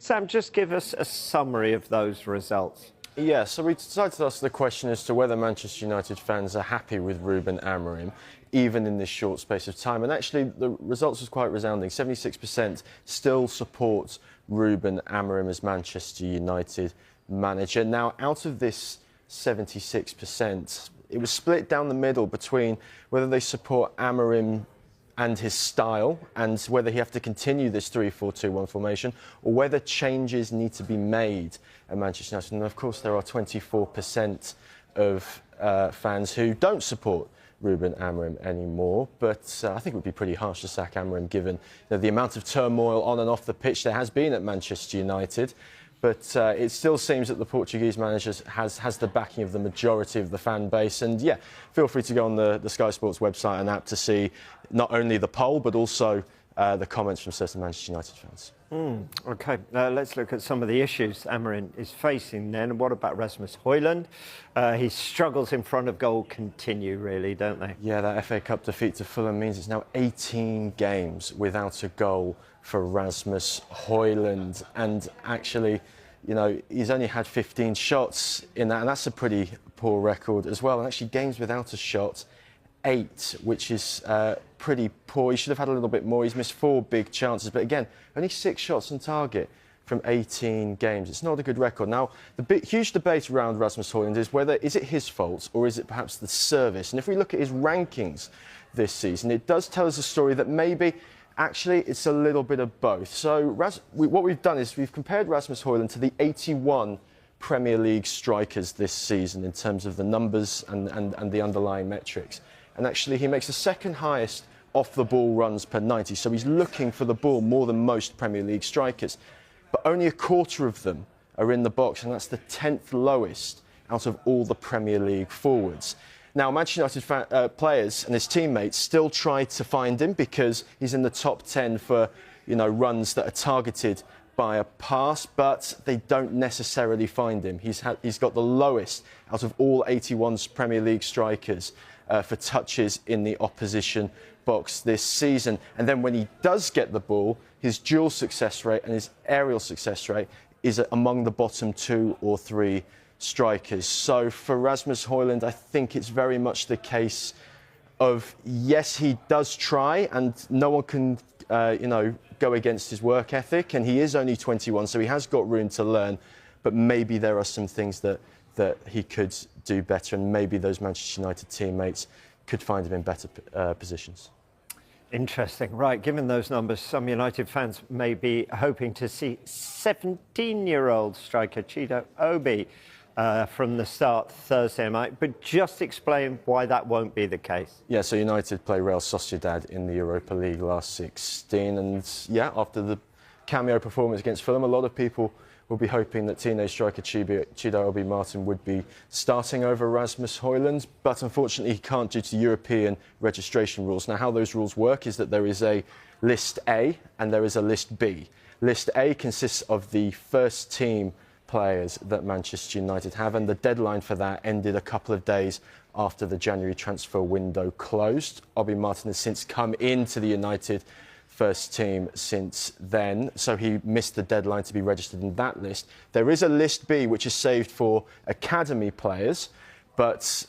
Sam, just give us a summary of those results. Yeah, so we decided to ask the question as to whether Manchester United fans are happy with Ruben Amorim, even in this short space of time. And actually, the results was quite resounding. 76% still support Ruben Amorim as Manchester United manager. Now, out of this 76%, it was split down the middle between whether they support Amorim and his style, and whether he have to continue this 3-4-2-1 formation, or whether changes need to be made at Manchester United. And of course, there are 24% of fans who don't support Ruben Amorim anymore. But I think it would be pretty harsh to sack Amorim, given the amount of turmoil on and off the pitch there has been at Manchester United. But it still seems that the Portuguese manager has the backing of the majority of the fan base. And yeah, feel free to go on the Sky Sports website and app to see not only the poll, but also the comments from certain Manchester United fans. OK, let's look at some of the issues Amorim is facing then. What about Rasmus Højlund? His struggles in front of goal continue, really, don't they? Yeah, that FA Cup defeat to Fulham means it's now 18 games without a goal for Rasmus Højlund. And actually, you know, he's only had 15 shots in that, and that's a pretty poor record as well. And actually, games without a shot, 8, which is pretty poor. He should have had a little bit more. He's missed 4 big chances, but again, only 6 shots on target from 18 games. It's not a good record. Now, the huge debate around Rasmus Højlund is whether is it his fault or is it perhaps the service. And if we look at his rankings this season, it does tell us a story that maybe actually it's a little bit of both. So what we've done is we've compared Rasmus Højlund to the 81 Premier League strikers this season in terms of the numbers and the underlying metrics. And actually, he makes the second highest off-the-ball runs per 90. So he's looking for the ball more than most Premier League strikers. But only a quarter of them are in the box, and that's the 10th lowest out of all the Premier League forwards. Now, Manchester United players and his teammates still try to find him because he's in the top 10 for, runs that are targeted by a pass, but they don't necessarily find him. He's got the lowest out of all 81 Premier League strikers for touches in the opposition box this season. And then when he does get the ball, his dual success rate and his aerial success rate is among the bottom 2 or 3 strikers. So for Rasmus Højlund, I think it's very much the case of, yes, he does try, and no one can, go against his work ethic. And he is only 21, so he has got room to learn. But maybe there are some things that he could do better, and maybe those Manchester United teammates could find him in better positions. Interesting. Right, given those numbers, some United fans may be hoping to see 17-year-old striker Chido Obi from the start Thursday night, but just explain why that won't be the case. Yeah, so United play Real Sociedad in the Europa League last 16, and yeah, after the cameo performance against Fulham, a lot of people will be hoping that teenage striker Chido Obi Martin would be starting over Rasmus Højlund, but unfortunately he can't due to European registration rules. Now, how those rules work is that there is a List A and there is a List B. List A consists of the first team players that Manchester United have, and the deadline for that ended a couple of days after the January transfer window closed. Obi Martin has since come into the United first team since then, so he missed the deadline to be registered in that list. There is a List B which is saved for academy players, but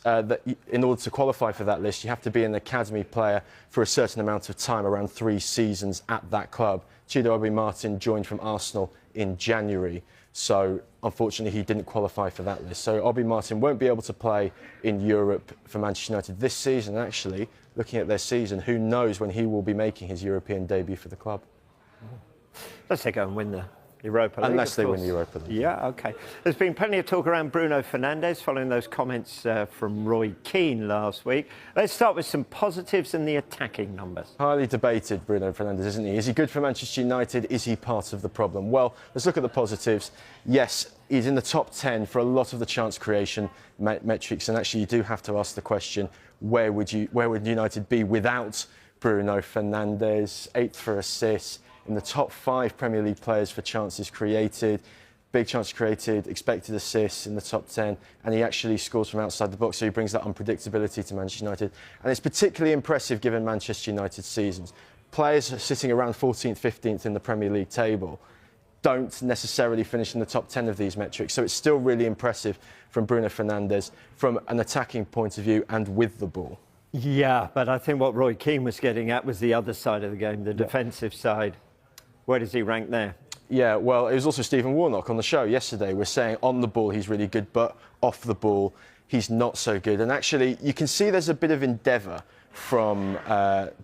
in order to qualify for that list, you have to be an academy player for a certain amount of time, around 3 seasons at that club. Chido Obi Martin joined from Arsenal in January, so unfortunately he didn't qualify for that list. So Obi Martin won't be able to play in Europe for Manchester United this season. Actually, looking at their season, who knows when he will be making his European debut for the club. Unless they go and win the Europa League. Unless they win the Europa League. Yeah, OK. There's been plenty of talk around Bruno Fernandes following those comments from Roy Keane last week. Let's start with some positives in the attacking numbers. Highly debated, Bruno Fernandes, isn't he? Is he good for Manchester United? Is he part of the problem? Well, let's look at the positives. Yes, he's in the top 10 for a lot of the chance creation metrics, and actually you do have to ask the question, where would United be without Bruno Fernandes? 8th for assists, in the top 5 Premier League players for chances created, big chances created, expected assists in the top 10, and he actually scores from outside the box, so he brings that unpredictability to Manchester United. And it's particularly impressive given Manchester United's seasons. Players are sitting around 14th, 15th in the Premier League table don't necessarily finish in the top 10 of these metrics. So it's still really impressive from Bruno Fernandes from an attacking point of view and with the ball. Yeah, but I think what Roy Keane was getting at was the other side of the game, the defensive side. Where does he rank there? Yeah, well, it was also Stephen Warnock on the show yesterday. We're saying on the ball he's really good, but off the ball he's not so good. And actually, you can see there's a bit of endeavour from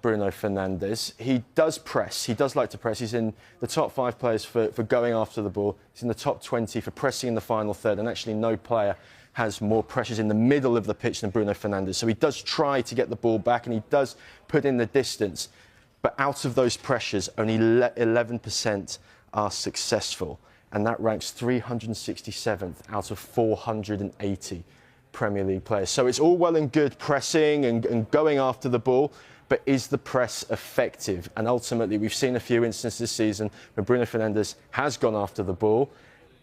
Bruno Fernandes. He does press. He does like to press. He's in the top 5 players for going after the ball. He's in the top 20 for pressing in the final third. And actually, no player has more pressures in the middle of the pitch than Bruno Fernandes. So he does try to get the ball back and he does put in the distance. But out of those pressures, only 11% are successful. And that ranks 367th out of 480 Premier League players. So it's all well and good pressing and going after the ball, but is the press effective? And ultimately, we've seen a few instances this season when Bruno Fernandes has gone after the ball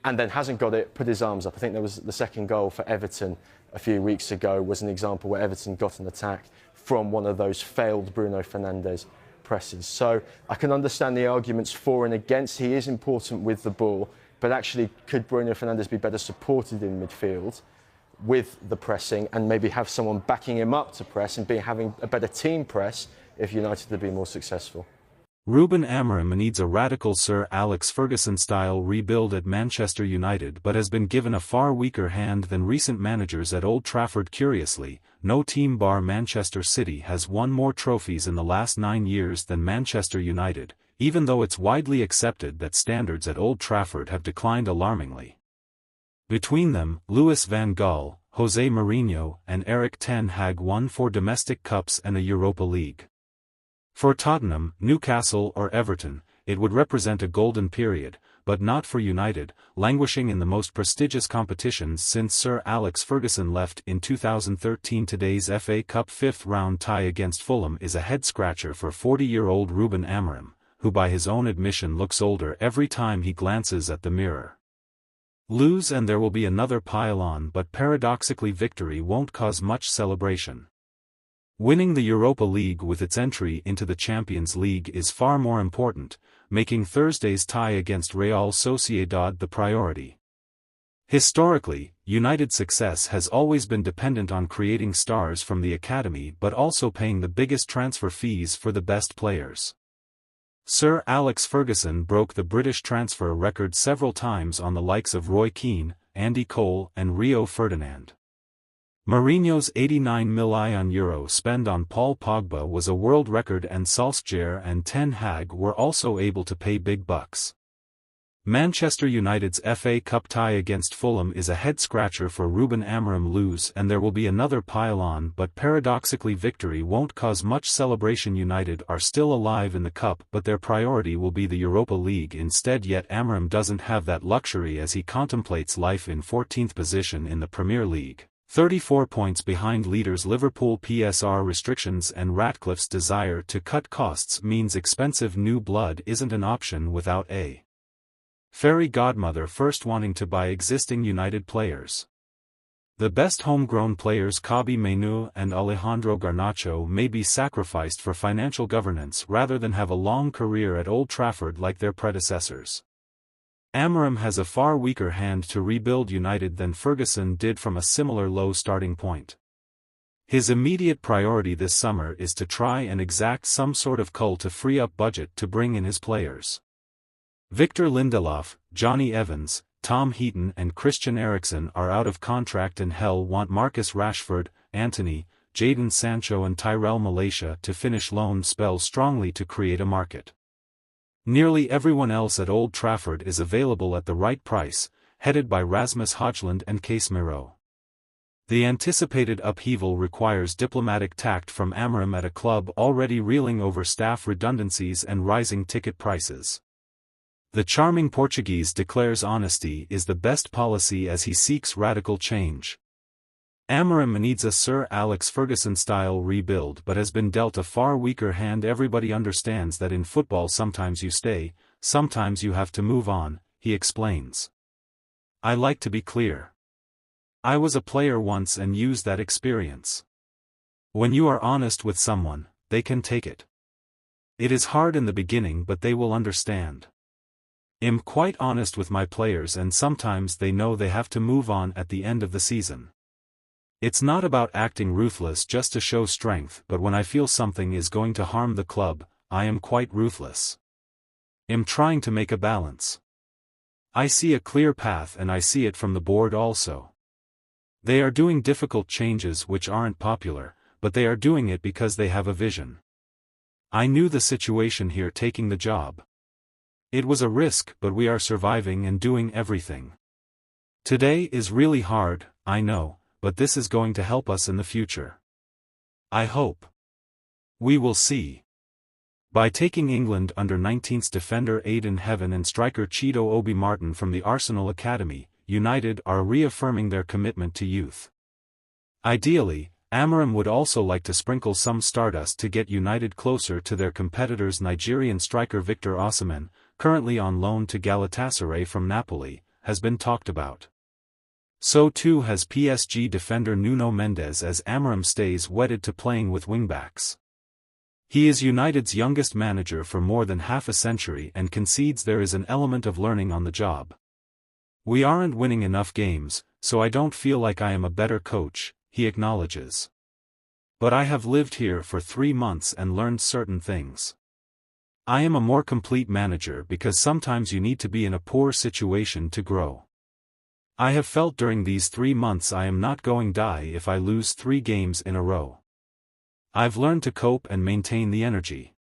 and then hasn't got it, put his arms up. I think there was the second goal for Everton a few weeks ago was an example where Everton got an attack from one of those failed Bruno Fernandes presses. So I can understand the arguments for and against. He is important with the ball, but actually, could Bruno Fernandes be better supported in midfield with the pressing and maybe have someone backing him up to press and having a better team press if United to be more successful? Ruben Amorim needs a radical Sir Alex Ferguson-style rebuild at Manchester United but has been given a far weaker hand than recent managers at Old Trafford. Curiously, no team bar Manchester City has won more trophies in the last 9 years than Manchester United, even though it's widely accepted that standards at Old Trafford have declined alarmingly. Between them, Louis van Gaal, Jose Mourinho and Erik ten Hag won 4 domestic cups and a Europa League. For Tottenham, Newcastle or Everton, it would represent a golden period, but not for United, languishing in the most prestigious competitions since Sir Alex Ferguson left in 2013. Today's FA Cup 5th round tie against Fulham is a head-scratcher for 40-year-old Ruben Amorim, who by his own admission looks older every time he glances at the mirror. Lose and there will be another pile-on, but paradoxically victory won't cause much celebration. Winning the Europa League with its entry into the Champions League is far more important, making Thursday's tie against Real Sociedad the priority. Historically, United's success has always been dependent on creating stars from the academy but also paying the biggest transfer fees for the best players. Sir Alex Ferguson broke the British transfer record several times on the likes of Roy Keane, Andy Cole and Rio Ferdinand. Mourinho's €89 million spend on Paul Pogba was a world record and Solskjaer and Ten Hag were also able to pay big bucks. Manchester United's FA Cup tie against Fulham is a head-scratcher for Ruben Amorim. Lose and there will be another pile-on, but paradoxically victory won't cause much celebration. United are still alive in the Cup but their priority will be the Europa League instead, yet Amorim doesn't have that luxury as he contemplates life in 14th position in the Premier League, 34 points behind leaders Liverpool. PSR restrictions and Ratcliffe's desire to cut costs means expensive new blood isn't an option without a fairy godmother first wanting to buy existing United players. The best homegrown players Kobbie Mainoo and Alejandro Garnacho may be sacrificed for financial governance rather than have a long career at Old Trafford like their predecessors. Amorim has a far weaker hand to rebuild United than Ferguson did from a similar low starting point. His immediate priority this summer is to try and exact some sort of cull to free up budget to bring in his players. Victor Lindelof, Johnny Evans, Tom Heaton and Christian Eriksen are out of contract and Hell want Marcus Rashford, Antony, Jadon Sancho and Tyrell Malacia to finish loan spells strongly to create a market. Nearly everyone else at Old Trafford is available at the right price, headed by Rasmus Højlund and Casemiro. The anticipated upheaval requires diplomatic tact from Amorim at a club already reeling over staff redundancies and rising ticket prices. The charming Portuguese declares honesty is the best policy as he seeks radical change. Amorim needs a Sir Alex Ferguson-style rebuild but has been dealt a far weaker hand. Everybody understands that in football sometimes you stay, sometimes you have to move on, he explains. I like to be clear. I was a player once and used that experience. When you are honest with someone, they can take it. It is hard in the beginning but they will understand. I'm quite honest with my players, and sometimes they know they have to move on at the end of the season. It's not about acting ruthless just to show strength, but when I feel something is going to harm the club, I am quite ruthless. I'm trying to make a balance. I see a clear path, and I see it from the board also. They are doing difficult changes which aren't popular, but they are doing it because they have a vision. I knew the situation here taking the job. It was a risk, but we are surviving and doing everything. Today is really hard, I know, but this is going to help us in the future. I hope. We will see. By taking England under-19s defender Aidan Heaven and striker Chido Obi Martin from the Arsenal Academy, United are reaffirming their commitment to youth. Ideally, Amorim would also like to sprinkle some stardust to get United closer to their competitors. Nigerian striker Victor Osimhen, currently on loan to Galatasaray from Napoli, has been talked about. So too has PSG defender Nuno Mendes, as Amorim stays wedded to playing with wingbacks. He is United's youngest manager for more than half a century and concedes there is an element of learning on the job. We aren't winning enough games, so I don't feel like I am a better coach, he acknowledges. But I have lived here for 3 months and learned certain things. I am a more complete manager because sometimes you need to be in a poor situation to grow. I have felt during these 3 months I am not going to die if I lose 3 games in a row. I've learned to cope and maintain the energy.